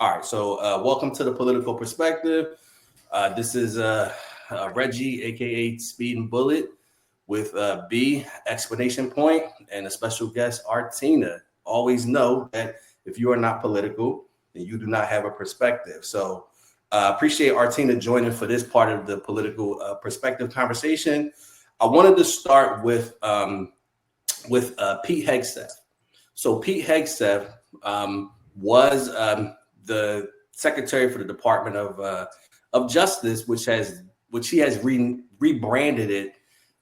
All right, so welcome to the Political Perspective. This is Reggie, aka Speed and Bullet, with B explanation point and a special guest, Artina. Always know that if you are not political, then you do not have a perspective. So appreciate Artina joining for this part of the political perspective conversation. I wanted to start with Pete Hegseth. So Pete Hegseth was the secretary for the Department of Justice, which he has rebranded it.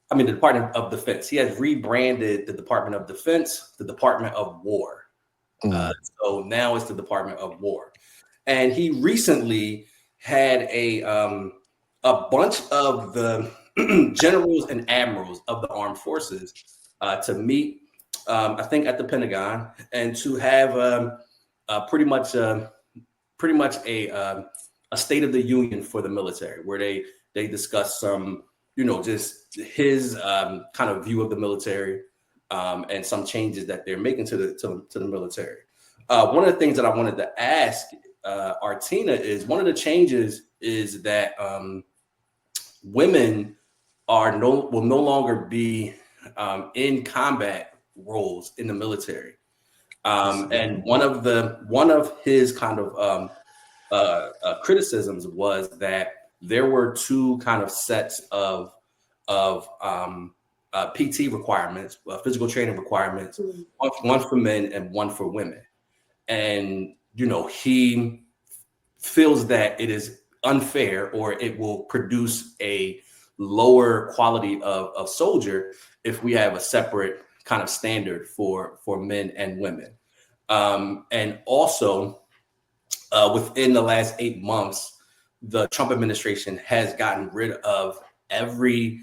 I mean, the Department of Defense. He has rebranded the Department of Defense, the Department of War. So now it's the Department of War. And he recently had a bunch of the generals and admirals of the armed forces to meet, I think, at the Pentagon, and to have pretty much a state of the union for the military, where they discuss some, just his kind of view of the military and some changes that they're making to the military. One of the things that I wanted to ask Artina is, one of the changes is that women will no longer be in combat roles in the military. And one of his kind of criticisms was that there were two kind of sets of PT requirements, physical training requirements, one for men and one for women. And he feels that it is unfair, or it will produce a lower quality of soldier if we have a separate kind of standard for men and women. And also, within the last 8 months, the Trump administration has gotten rid of every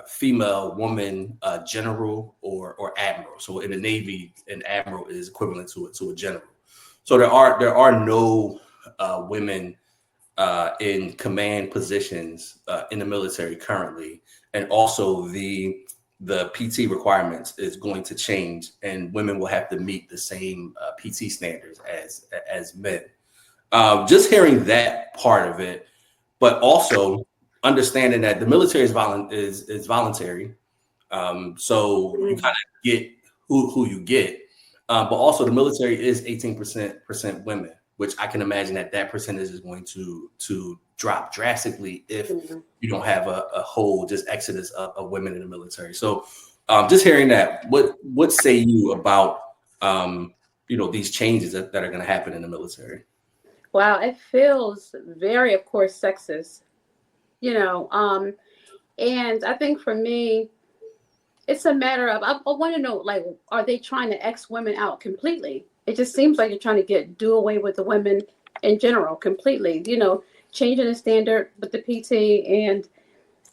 female woman general or admiral. So in the Navy, an admiral is equivalent to a general. So there are no women in command positions in the military currently, and also the PT requirements is going to change, and women will have to meet the same PT standards as men. Just hearing that part of it, but also understanding that the military is voluntary, so you kind of get who you get, but also the military is 18% women, which I can imagine that percentage is going to drop drastically if you don't have a whole just exodus of women in the military. So just hearing that, what say you about these changes that are going to happen in the military? Wow, it feels very, of course, sexist, and I think for me, it's a matter of, I want to know, like, are they trying to X women out completely? It just seems like you're trying to do away with the women in general completely, changing the standard with the PT. And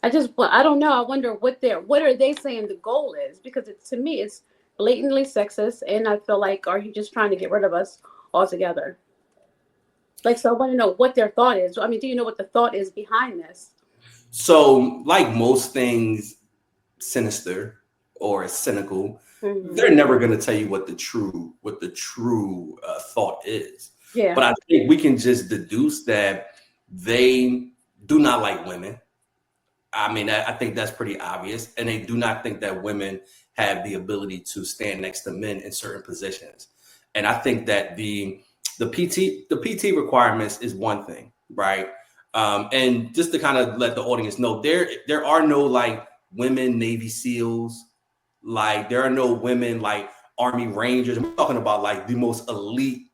I don't know. I wonder what are they saying the goal is? Because to me, it's blatantly sexist. And I feel like, are you just trying to get rid of us altogether? Like, so I want to know what their thought is. I mean, do you know what the thought is behind this? So, like most things sinister or cynical, they're never going to tell you what the true thought is. Yeah. But I think we can just deduce that they do not like women. I mean, I think that's pretty obvious, and they do not think that women have the ability to stand next to men in certain positions. And I think that the PT requirements is one thing, right? And just to kind of let the audience know, there are no like women Navy SEALs, like there are no women like Army Rangers. I'm talking about like the most elite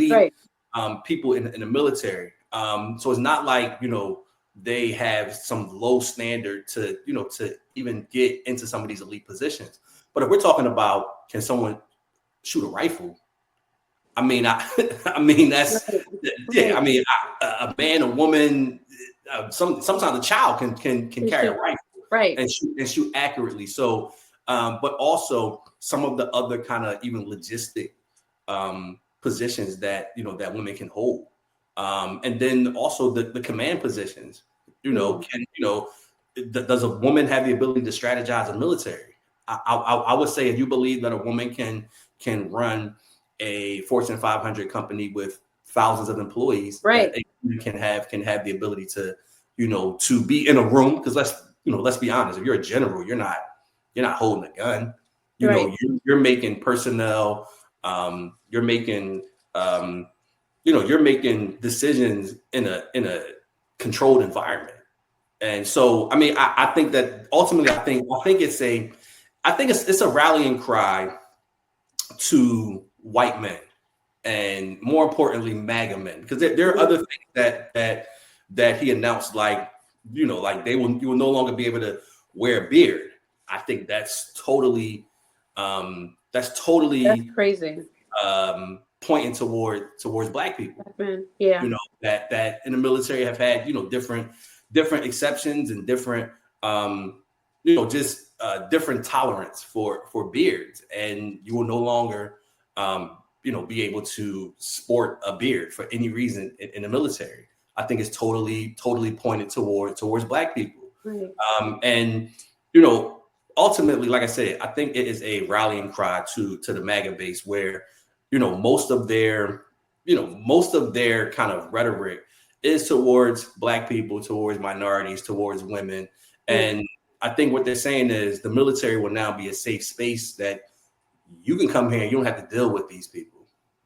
right. People in the military. So it's not like they have some low standard to even get into some of these elite positions. But if we're talking about, can someone shoot a rifle? I mean, that's yeah. I mean, a man, a woman, sometimes a child can carry a rifle, right, and shoot accurately. So, but also some of the other kind of even logistic positions that that women can hold, and then also the command positions. Does a woman have the ability to strategize in military? I would say, if you believe that a woman can run a Fortune 500 company with thousands of employees, right, that you can have the ability to, to be in a room. Because let's be honest, if you're a general, you're not holding a gun. right, You're making personnel, you're making you're making decisions in a controlled environment. And so, I mean, I think that ultimately, I think it's a rallying cry to white men, and more importantly, MAGA men, because there are other things that he announced, like like you will no longer be able to wear a beard. I think that's totally that's crazy. Pointing towards Black people. Yeah, That in the military have had different exceptions and different just different tolerance for beards, and you will no longer be able to sport a beard for any reason in the military. I think it's totally pointed towards Black people. right. And ultimately, like I said, I think it is a rallying cry to the MAGA base, where most of their kind of rhetoric is towards Black people, towards minorities, towards women. And I think what they're saying is the military will now be a safe space, that you can come here and you don't have to deal with these people,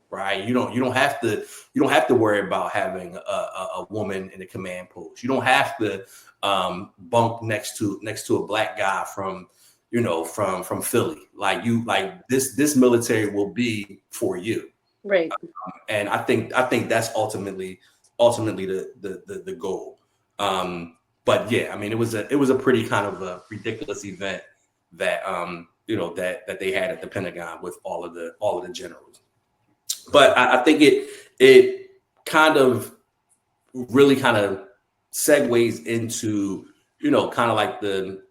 right? You don't have to worry about having a woman in the command post. You don't have to bunk next to a Black guy from Philly. Like this military will be for you. Right. And I think that's ultimately the goal. But yeah, I mean, it was a pretty kind of a ridiculous event that that they had at the Pentagon with all of the generals. But I think it kind of really kind of segues into kind of like the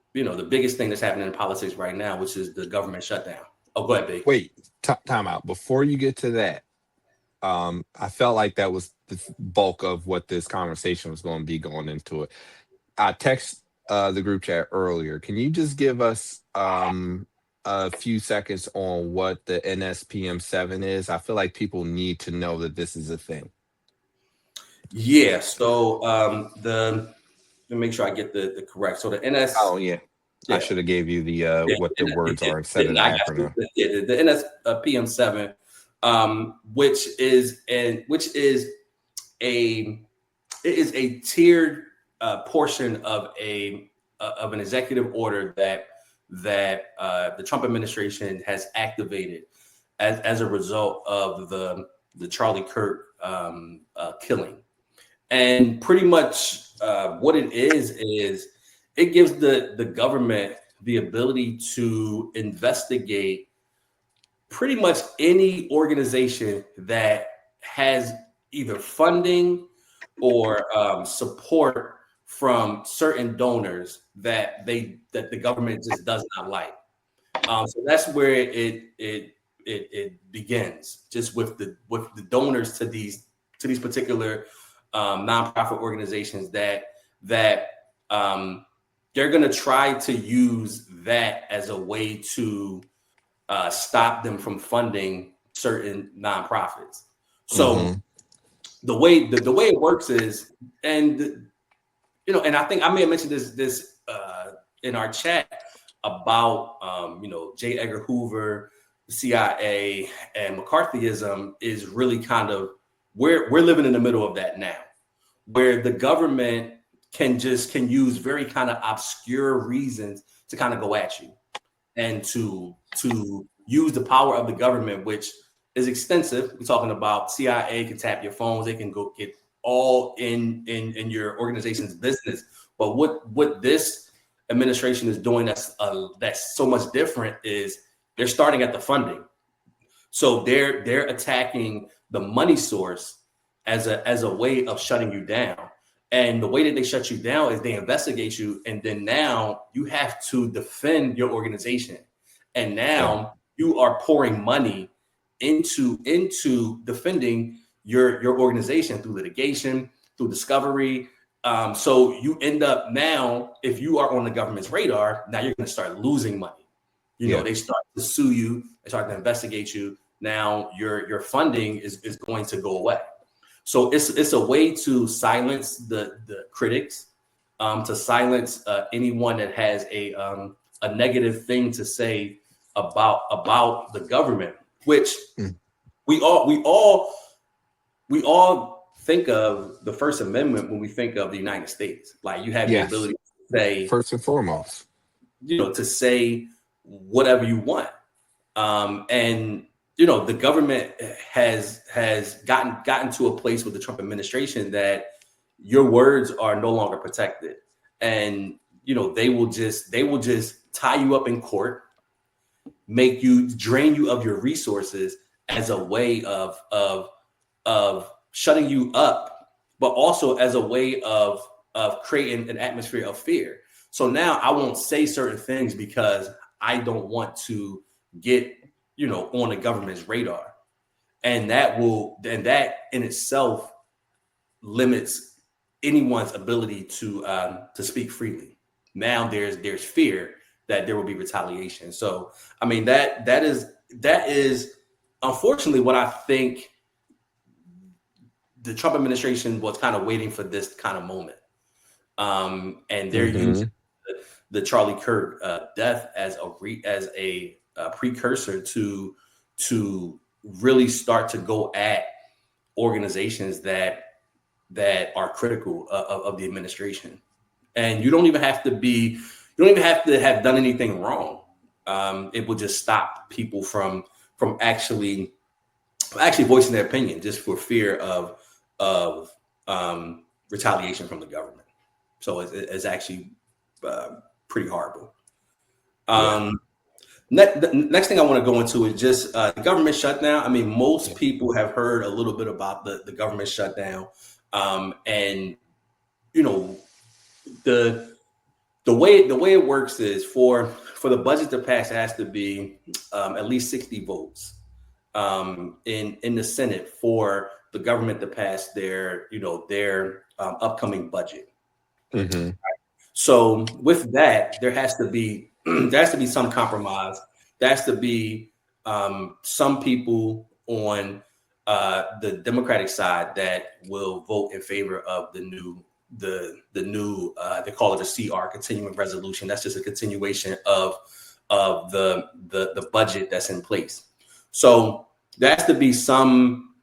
biggest thing that's happening in politics right now, which is the government shutdown. Oh, go ahead, Big. Wait, time out. Before you get to that, I felt like that was the bulk of what this conversation was going to be going into it. I text the group chat earlier. Can you just give us a few seconds on what the NSPM7 is? I feel like people need to know that this is a thing. Yeah. So let me make sure I get the correct. So the NS. Oh yeah. I should have gave you the what the words are instead of the acronym. The NSPM7, which is a tiered portion of an executive order that the Trump administration has activated as a result of the Charlie Kirk killing. And pretty much what it is it gives the government the ability to investigate pretty much any organization that has either funding or support from certain donors that the government just does not like. So that's where it begins, just with the donors to these particular nonprofit organizations that they're going to try to use that as a way to stop them from funding certain nonprofits. So the way it works is, and and I think I may have mentioned this in our chat about J. Edgar Hoover, the CIA, and McCarthyism is really kind of we're living in the middle of that now, where the government can use very kind of obscure reasons to kind of go at you, and to use the power of the government, which is extensive. We're talking about CIA can tap your phones, they can go get all in your organization's business. But what this administration is doing that's so much different is they're starting at the funding. So they're attacking the money source as a way of shutting you down. And the way that they shut you down is they investigate you, and then now you have to defend your organization. And now you are pouring money into defending your organization through litigation, through discovery. So you end up now, if you are on the government's radar, now you're going to start losing money. They start to sue you, they start to investigate you, now your funding is going to go away. So it's a way to silence the critics, to silence anyone that has a negative thing to say about the government, which we all think of the First Amendment when we think of the United States. Like, you have the ability to say, first and foremost, to say whatever you want. And the government has gotten to a place with the Trump administration that your words are no longer protected, and they will just tie you up in court, make you, drain you of your resources as a way of shutting you up, but also as a way of creating an atmosphere of fear. So now I won't say certain things because I don't want to get on the government's radar, and that in itself limits anyone's ability to speak freely. Now there's fear that there will be retaliation. So I mean that is unfortunately what I think the Trump administration was kind of waiting for, this kind of moment, and they're using the Charlie Kirk death as a precursor to really start to go at organizations that are critical of the administration. And you don't even have to have done anything wrong. It will just stop people from actually voicing their opinion, just for fear of retaliation from the government. So it's actually pretty horrible. The next thing I want to go into is just the government shutdown. I mean, most people have heard a little bit about the government shutdown, and the way it works is for the budget to pass, it has to be at least 60 votes in the Senate for the government to pass their upcoming budget. So with that, there has to be some compromise. There has to be some people on the Democratic side that will vote in favor of the new they call it a CR, continuing resolution. That's just a continuation of the budget that's in place. So there has to be some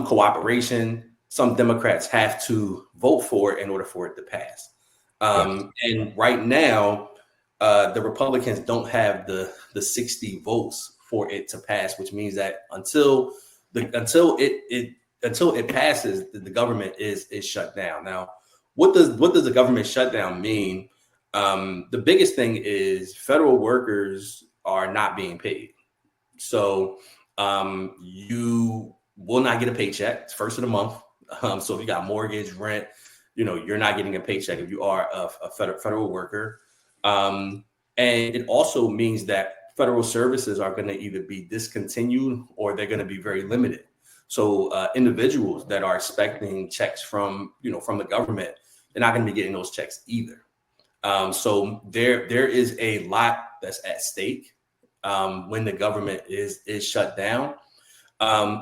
cooperation. Some Democrats have to vote for it in order for it to pass. And right now, the Republicans don't have the 60 votes for it to pass, which means that until it passes, the government is shut down. Now, what does the government shutdown mean? The biggest thing is federal workers are not being paid. So you will not get a paycheck. It's first of the month. So if you got mortgage, rent, you're not getting a paycheck if you are a federal worker. And it also means that federal services are going to either be discontinued or they're going to be very limited. So individuals that are expecting checks from the government, they're not going to be getting those checks either. So there is a lot that's at stake when the government is shut down.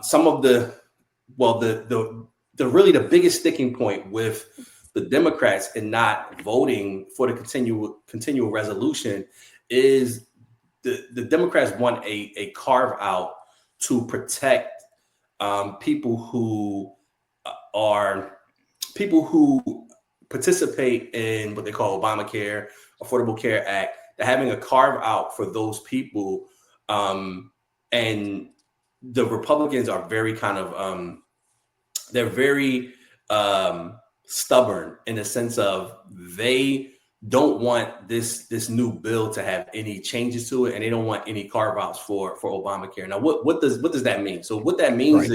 Some of the really the biggest sticking point with the Democrats in not voting for the continual resolution is the Democrats want a carve out to protect people who participate in what they call Obamacare, Affordable Care Act. They're having a carve out for those people, and the Republicans are very they're very stubborn in the sense of they don't want this new bill to have any changes to it, and they don't want any carve outs for Obamacare. Now, what does that mean? So what that means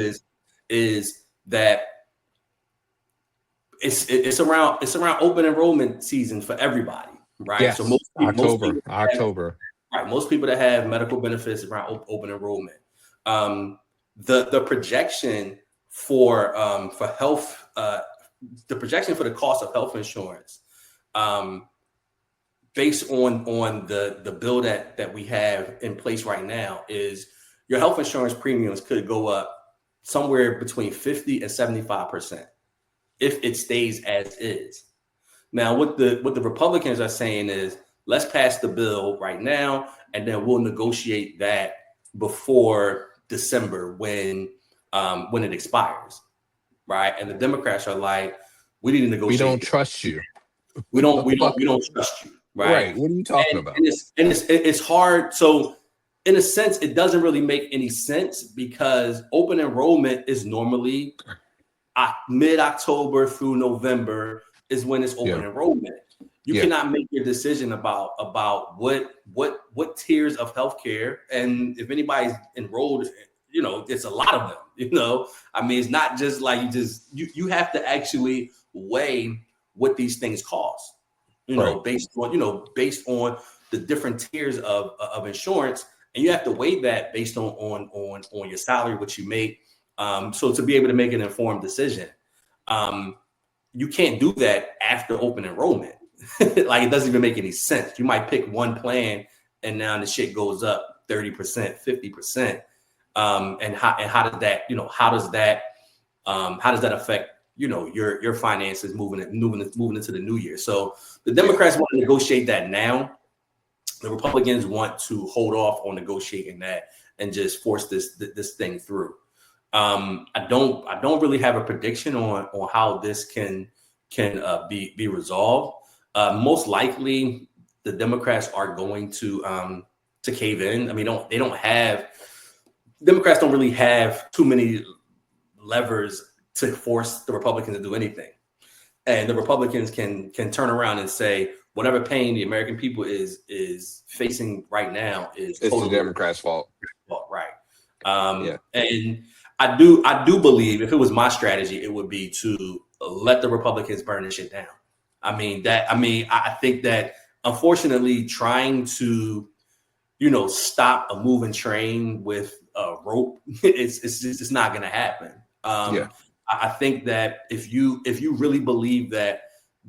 is that it's around open enrollment season for everybody, right? Yes. So October. Most people that have medical benefits around open enrollment. The projection for health, the projection for the cost of health insurance, based on the bill that we have in place right now, is your health insurance premiums could go up somewhere between 50 and 75% if it stays as is. Now, what the Republicans are saying is, let's pass the bill right now, and then we'll negotiate that before December when it expires, right? And the Democrats are like, we need to negotiate. We don't trust you. We don't trust you, right? What are you talking about? And it's hard. So in a sense, it doesn't really make any sense because open enrollment is normally mid-October through November is when it's open enrollment. You cannot make your decision about what tiers of healthcare, and if anybody's enrolled, it's a lot of them. I mean, it's not just like you have to actually weigh what these things cost. Based on the different tiers of insurance, and you have to weigh that based on your salary, what you make. So to be able to make an informed decision, you can't do that after open enrollment. Like, it doesn't even make any sense. You might pick one plan and now the shit goes up 30%, 50%. And how does that affect, your finances moving into the new year? So the Democrats want to negotiate that now. The Republicans want to hold off on negotiating that and just force this thing through. I don't really have a prediction on how this can be resolved. Most likely, the Democrats are going to cave in. I mean, Democrats don't really have too many levers to force the Republicans to do anything, and the Republicans can turn around and say whatever pain the American people is facing right now is totally the Democrats' fault. Right. And I do believe if it was my strategy, it would be to let the Republicans burn this shit down. I think that unfortunately trying to, stop a moving train with a rope, it's not going to happen. I think that if you really believe that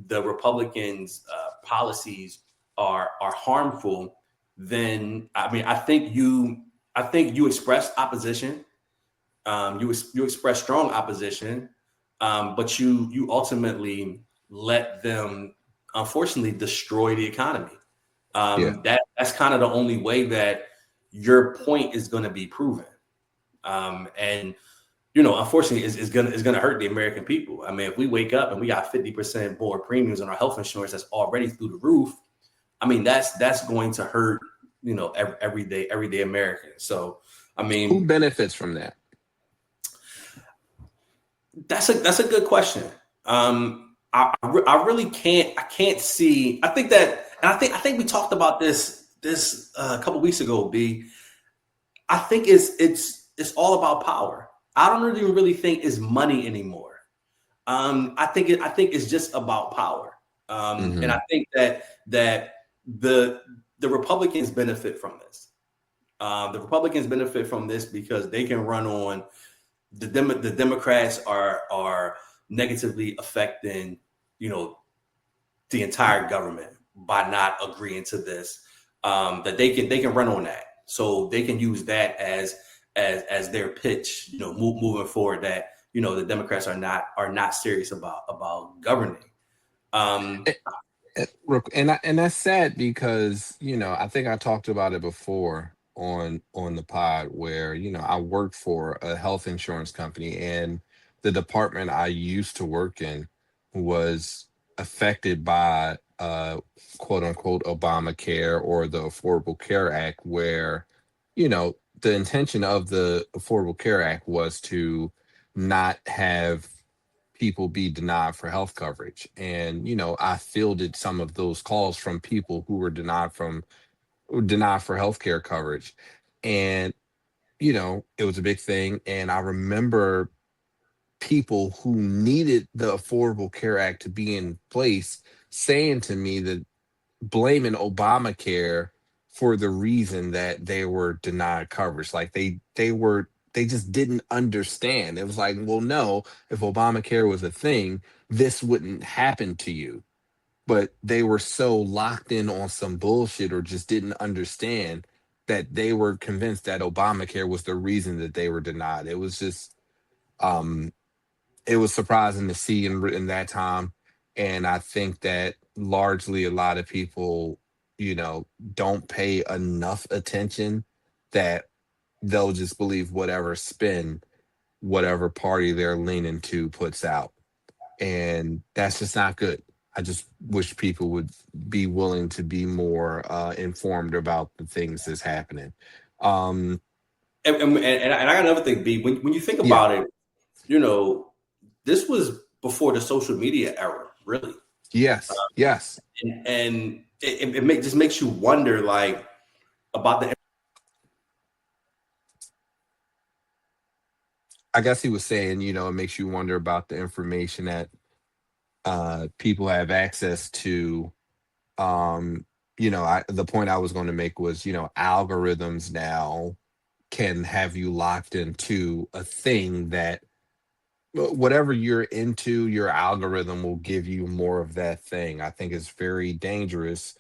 the Republicans' policies are harmful, then I think you express opposition. You express strong opposition, but you ultimately let them, unfortunately, destroy the economy. That's kind of the only way that your point is going to be proven. And unfortunately, it's going to hurt the American people. I mean, if we wake up and we got 50% more premiums on our health insurance that's already through the roof, I mean, that's going to hurt, everyday Americans. So, I mean, who benefits from that? That's a good question. I really can't see. I think that, and I think we talked about this a couple weeks ago. B. I think it's all about power. I don't really think it's money anymore. I think it's just about power. And I think that the Republicans benefit from this. The Republicans benefit from this because they can run on. The Democrats are negatively affecting, the entire government by not agreeing to this. That they can run on that, so they can use that as their pitch, moving forward. That the Democrats are not serious about governing. And that's sad because I think I talked about it before on the pod where I worked for a health insurance company, and the department I used to work in was affected by quote unquote Obamacare or the Affordable Care Act, where the intention of the Affordable Care Act was to not have people be denied for health coverage. And I fielded some of those calls from people who were denied for healthcare coverage, and it was a big thing. And I remember people who needed the Affordable Care Act to be in place saying to me that blaming Obamacare for the reason that they were denied coverage. Like they just didn't understand. It was like, well, no, if Obamacare was a thing, this wouldn't happen to you. But they were so locked in on some bullshit or just didn't understand that they were convinced that Obamacare was the reason that they were denied. It was just um, it was surprising to see in that time, and I think that largely a lot of people, you know, don't pay enough attention that they'll just believe whatever spin whatever party they're leaning to puts out, and that's just not good. I just wish people would be willing to be more informed about the things that's happening. Um, And I got another thing, B. When you think yeah, about it, you know, this was before the social media era, really, yes, yes. and just makes you wonder, like, about the. I guess he was saying, you know, it makes you wonder about the information that people have access to. Um, you know, the point I was going to make was, you know, algorithms now can have you locked into a thing that whatever you're into, your algorithm will give you more of that thing. I think it's very dangerous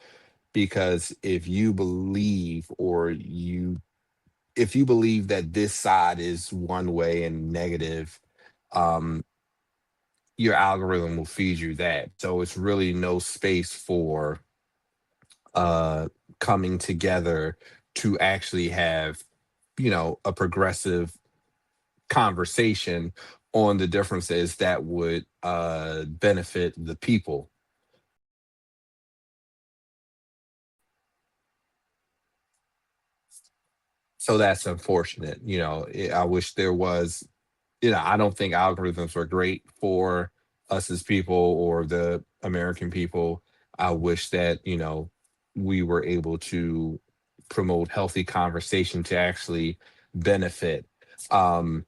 because if you believe that this side is one way and negative, um, your algorithm will feed you that. So it's really no space for uh coming together to actually have, you know, a progressive conversation on the differences that would benefit the people. So that's unfortunate. You know, I wish there was, you know, I don't think algorithms are great for us as people or the American people. I wish that, you know, we were able to promote healthy conversation to actually benefit. Um,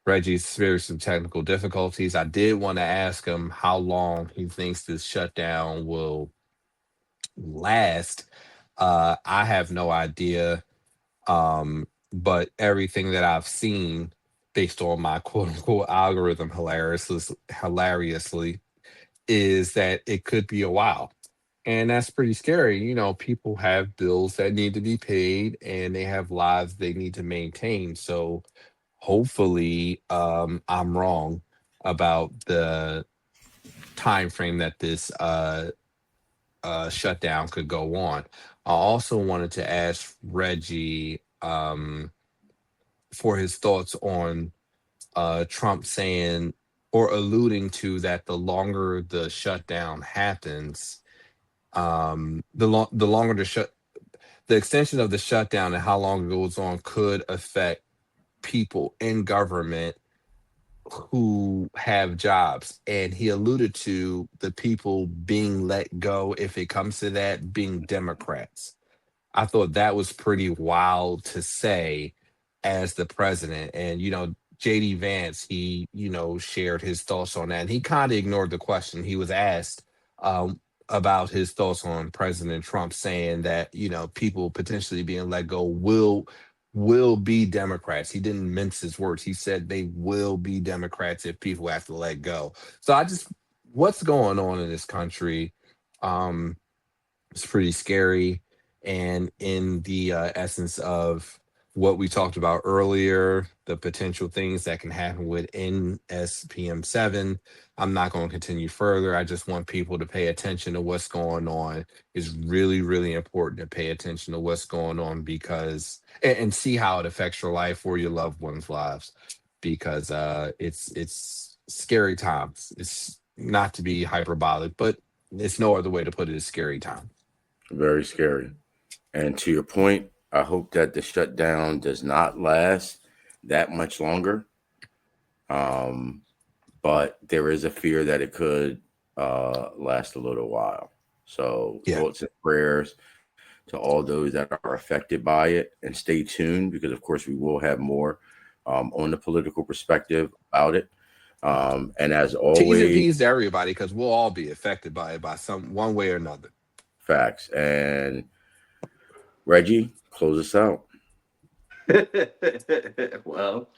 Reggie's experienced some technical difficulties. I did want to ask him how long he thinks this shutdown will last. I have no idea. But everything that I've seen based on my quote unquote algorithm hilariously is that it could be a while. And that's pretty scary. You know, people have bills that need to be paid and they have lives they need to maintain. So hopefully I'm wrong about the time frame that this shutdown could go on. I also wanted to ask Reggie for his thoughts on Trump saying or alluding to that the longer the shutdown happens, the longer the extension of the shutdown and how long it goes on could affect people in government who have jobs. And he alluded to the people being let go, if it comes to that, being Democrats. I thought that was pretty wild to say as the president. And, you know, JD Vance, he, you know, shared his thoughts on that. And he kind of ignored the question. He was asked about his thoughts on President Trump saying that, you know, people potentially being let go will be Democrats. He didn't mince his words. He said they will be Democrats if people have to let go. So what's going on in this country? Um, it's pretty scary. And in the essence of what we talked about earlier, the potential things that can happen within SPM7, I'm not going to continue further. I just want people to pay attention to what's going on. It's really, really important to pay attention to what's going on because, and see how it affects your life or your loved ones' lives because it's scary times. It's not to be hyperbolic, but it's no other way to put it. It's scary time. Very scary. And to your point, I hope that the shutdown does not last that much longer. Um, but there is a fear that it could last a little while. So Yeah. thoughts and prayers to all those that are affected by it, and stay tuned because, of course, we will have more on the political perspective about it. And as T's and always, P's to everybody because we'll all be affected by it by some one way or another. facts. And Reggie, close us out. Well,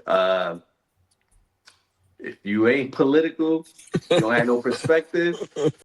uh, if you ain't political, you don't have no perspective,